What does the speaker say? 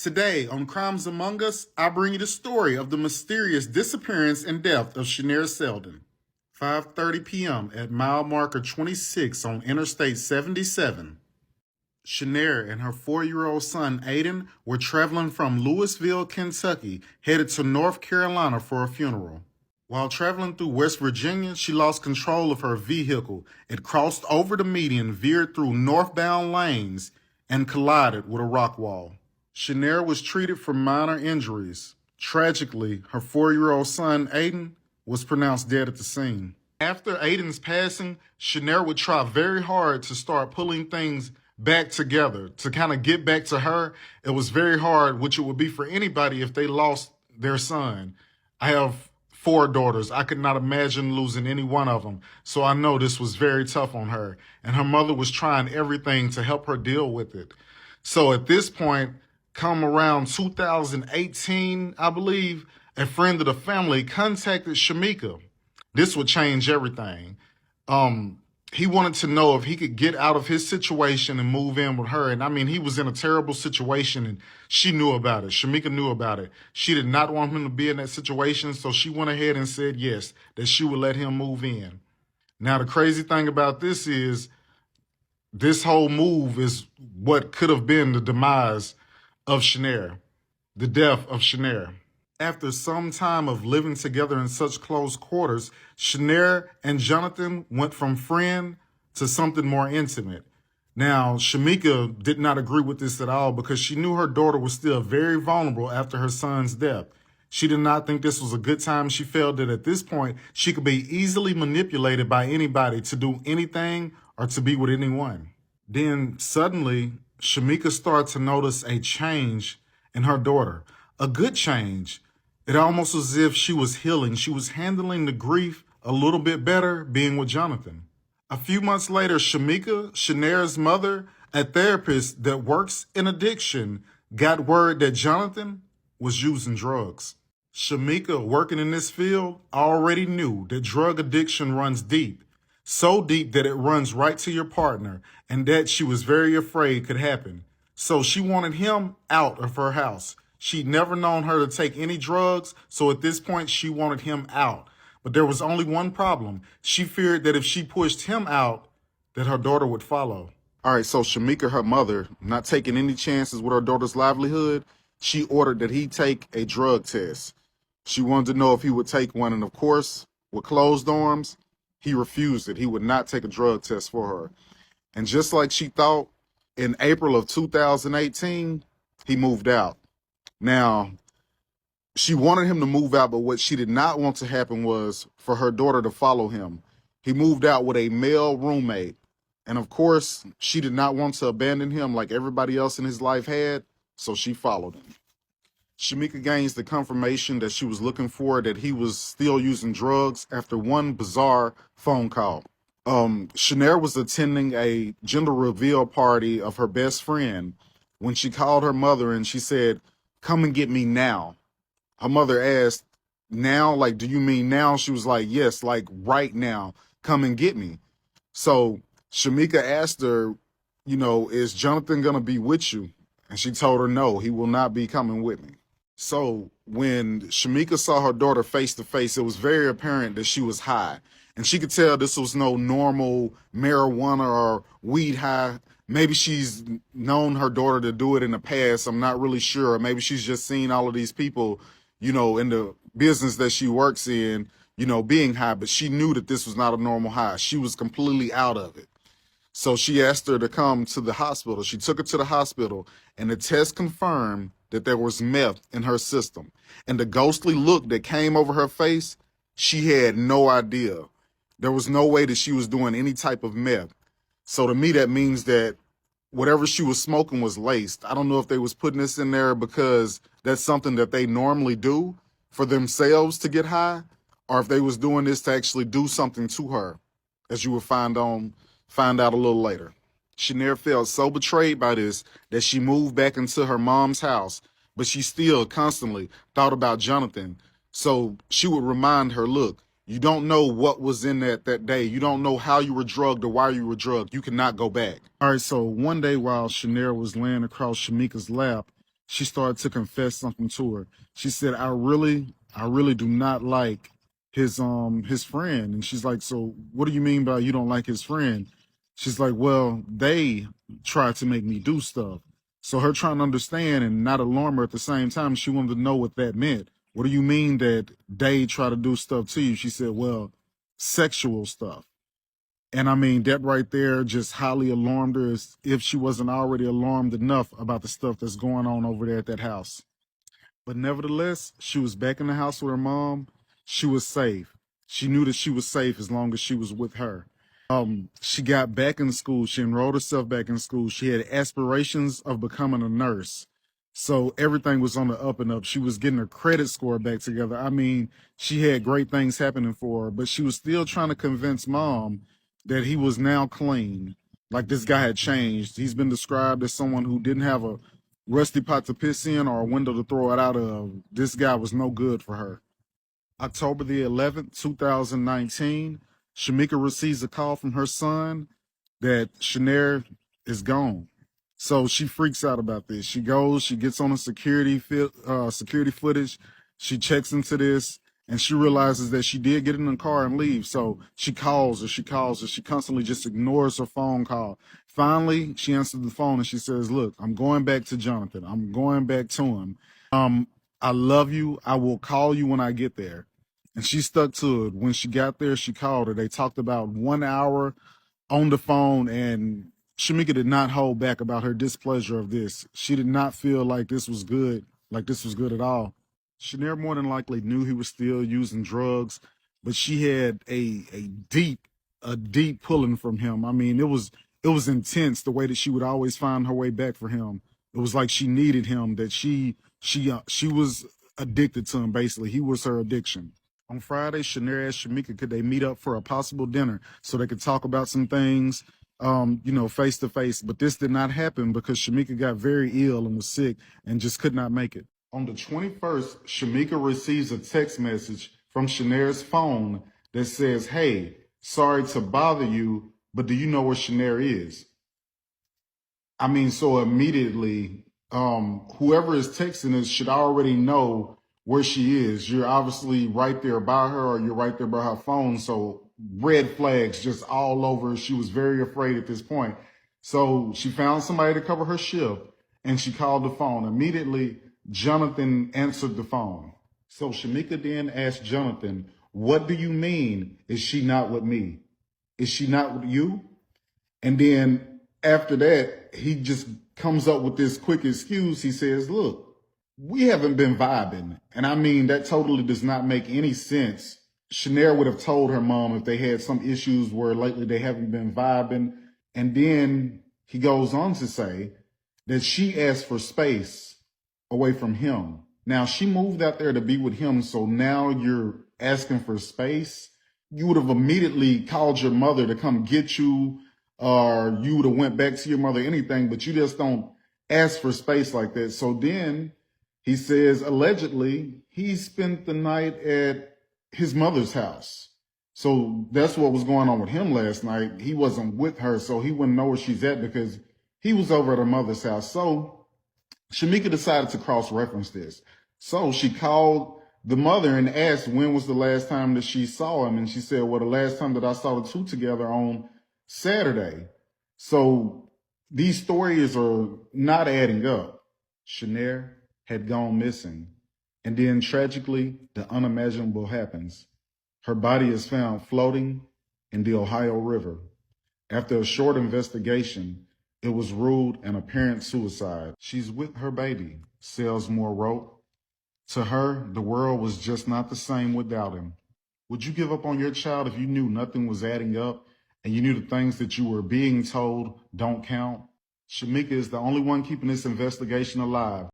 Today on Crimes Among Us, I bring you the story of the mysterious disappearance and death of Shanaira Selden. 5:30 p.m. at mile marker 26 on Interstate 77. Shanaira and her 4-year-old son Aiden were traveling from Louisville, Kentucky, headed to North Carolina for a funeral. While traveling through West Virginia, she lost control of her vehicle. It crossed over the median, veered through northbound lanes, and collided with a rock wall. Shanaira was treated for minor injuries. Tragically, her 4-year-old son, Aiden, was pronounced dead at the scene. After Aiden's passing, Shanaira would try very hard to start pulling things back together, to kind of get back to her. It was very hard, which it would be for anybody if they lost their son. I have 4 daughters. I could not imagine losing any one of them. So I know this was very tough on her. And her mother was trying everything to help her deal with it. So at this point, come around 2018, I believe, a friend of the family contacted Shameka. This would change everything. He wanted to know if he could get out of his situation and move in with her. And I mean, he was in a terrible situation and she knew about it. Shameka knew about it. She did not want him to be in that situation. So she went ahead and said yes, that she would let him move in. Now, the crazy thing about this is this whole move is what could have been the demise of Shanaira, the death of Shanaira. After some time of living together in such close quarters, Shanaira and Jonathan went from friend to something more intimate. Now, Shameka did not agree with this at all because she knew her daughter was still very vulnerable after her son's death. She did not think this was a good time. She felt that at this point, she could be easily manipulated by anybody to do anything or to be with anyone. Then suddenly, Shameka started to notice a change in her daughter, a good change. It almost as if she was healing. She was handling the grief a little bit better being with Jonathan. A few months later, Shameka, Shanaira's mother, a therapist that works in addiction, got word that Jonathan was using drugs. Shameka, working in this field, already knew that drug addiction runs deep. So deep that it runs right to your partner, and that she was very afraid could happen. So she wanted him out of her house. She'd never known her to take any drugs, so at this point she wanted him out. But there was only one problem. She feared that if she pushed him out, that her daughter would follow. All right, so Shameka, her mother, not taking any chances with her daughter's livelihood, she ordered that he take a drug test. She wanted to know if he would take one, and of course, with closed arms, he refused it. He would not take a drug test for her. And just like she thought, in April of 2018, he moved out. Now, she wanted him to move out, but what she did not want to happen was for her daughter to follow him. He moved out with a male roommate. And of course, she did not want to abandon him like everybody else in his life had, so she followed him. Shameka gains the confirmation that she was looking for, that he was still using drugs, after one bizarre phone call. Shanaira was attending a gender reveal party of her best friend when she called her mother and she said, "Come and get me now." Her mother asked, "Now? Like, do you mean now?" She was like, "Yes, like right now. Come and get me." So Shameka asked her, "Is Jonathan going to be with you?" And she told her, "No, he will not be coming with me." So when Shameka saw her daughter face to face, it was very apparent that she was high. And she could tell this was no normal marijuana or weed high. Maybe she's known her daughter to do it in the past. I'm not really sure. Maybe she's just seen all of these people, in the business that she works in, being high. But she knew that this was not a normal high. She was completely out of it. So she asked her to come to the hospital. She took her to the hospital, and the test confirmed that there was meth in her system. And the ghostly look that came over her face, she had no idea. There was no way that she was doing any type of meth. So to me, that means that whatever she was smoking was laced. I don't know if they was putting this in there because that's something that they normally do for themselves to get high, or if they was doing this to actually do something to her, as you will find out a little later. Shanaira felt so betrayed by this that she moved back into her mom's house, but she still constantly thought about Jonathan. So she would remind her, "Look, you don't know what was in that day. You don't know how you were drugged or why you were drugged. You cannot go back." All right, so one day while Shanaira was laying across Shameka's lap, she started to confess something to her. She said, I really do not like his friend. And she's like, so what do you mean by you don't like his friend? She's like, well, they tried to make me do stuff. So her trying to understand and not alarm her at the same time, she wanted to know what that meant. What do you mean that they try to do stuff to you? She said, well, sexual stuff. And I mean, that right there just highly alarmed her, as if she wasn't already alarmed enough about the stuff that's going on over there at that house. But nevertheless, she was back in the house with her mom. She was safe. She knew that she was safe as long as she was with her. She got back in school. She enrolled herself back in school. She had aspirations of becoming a nurse. So everything was on the up and up. She was getting her credit score back together. I mean, she had great things happening for her, but she was still trying to convince mom that he was now clean. Like this guy had changed. He's been described as someone who didn't have a rusty pot to piss in or a window to throw it out of. This guy was no good for her. October the 11th, 2019, Shameka receives a call from her son that Shanaira is gone. So she freaks out about this. She goes, she gets on a security footage. She checks into this and she realizes that she did get in the car and leave. So she calls her. She constantly just ignores her phone call. Finally, she answered the phone and she says, look, I'm going back to Jonathan. I'm going back to him. I love you. I will call you when I get there. And she stuck to it. When she got there, she called her. They talked about 1 hour on the phone, and Shameka did not hold back about her displeasure of this. She did not feel like this was good, at all. Shanaira more than likely knew he was still using drugs, but she had a deep pulling from him. I mean, it was intense the way that she would always find her way back for him. It was like she needed him, that she was addicted to him, basically. He was her addiction. On Friday, Shanaira asked Shameka could they meet up for a possible dinner so they could talk about some things, face to face. But this did not happen because Shameka got very ill and was sick and just could not make it. On the 21st, Shameka receives a text message from Shanaira's phone that says, hey, sorry to bother you, but do you know where Shanaira is? I mean, so immediately, whoever is texting us should already know where she is. You're obviously right there by her, or you're right there by her phone. So red flags just all over. She was very afraid at this point. So she found somebody to cover her shift and she called the phone. Immediately, Jonathan answered the phone. So Shameka then asked Jonathan, what do you mean? Is she not with me? Is she not with you? And then after that, he just comes up with this quick excuse. He says, look, we haven't been vibing. And I mean, that totally does not make any sense. Shanaira would have told her mom if they had some issues where lately they haven't been vibing. And then he goes on to say that she asked for space away from him. Now, she moved out there to be with him, so now you're asking for space. You would have immediately called your mother to come get you, or you would have went back to your mother, anything, but you just don't ask for space like that. So then he says, allegedly, he spent the night at his mother's house. So that's what was going on with him last night. He wasn't with her, so he wouldn't know where she's at because he was over at her mother's house. So Shameka decided to cross-reference this. So she called the mother and asked when was the last time that she saw him. And she said, well, the last time that I saw the two together on Saturday. So these stories are not adding up. Shanaira had gone missing. And then tragically, the unimaginable happens. Her body is found floating in the Ohio River. After a short investigation, it was ruled an apparent suicide. She's with her baby, Sells Moore wrote. To her, the world was just not the same without him. Would you give up on your child if you knew nothing was adding up and you knew the things that you were being told don't count? Shameka is the only one keeping this investigation alive.